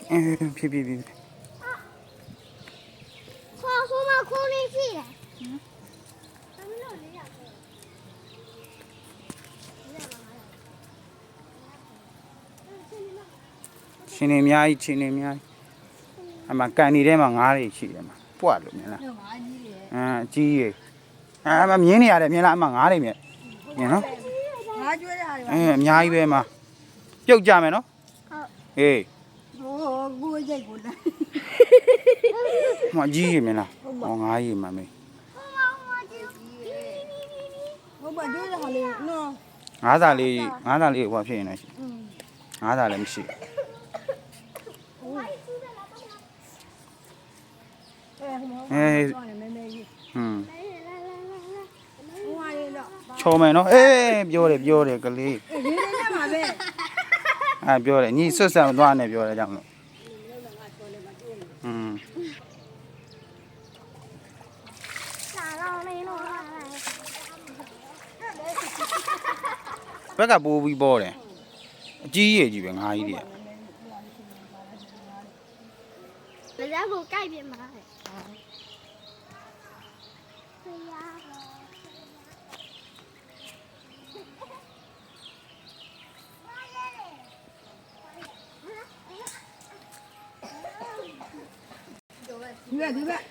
ဖြစ်ဖြစ်ဖြစ်ခေါ်ဆိုမခိုးလေးရှိတယ်ရှင်နေအများကြီးရှင်နေအများကြီးအမှကန်နေထဲမှာငါးတွေရှိတယ်မှာပွက်လို့မြင်လားအကြီးရယ်အမမြင်းနေရတယ်မြင်လားအမငါးတွေမြင်နော်ငါကျွေးတဲ့ဟာတွေအများကြီးပဲမှာပြုတ်ကြမယ်နော်ဟေးဟိုကိုရိတ်ကိုတန်းမကြီးရမြင်လားဟောငါးကြီးမှာမေးဟုတ်ပါကျွေးတဲ့ဟာလေးနော်ငါးစာလေးဟိုဖြစ်နေရှိငါးစာလည်းမရှိချောမယ်နော်ပြောတယ်ကလေးရေးနေမှာပဲပြောတယ်ညီဆွတ်ဆန်သွားနေပြောတယ်ကြောင့်လို့ဘက်ကပိုးပြီးပေါ်တယ်အကြီးကြီးပဲငါးကြီးတွေလက်ကိုကြိုက်ပြမှာဒီဘက်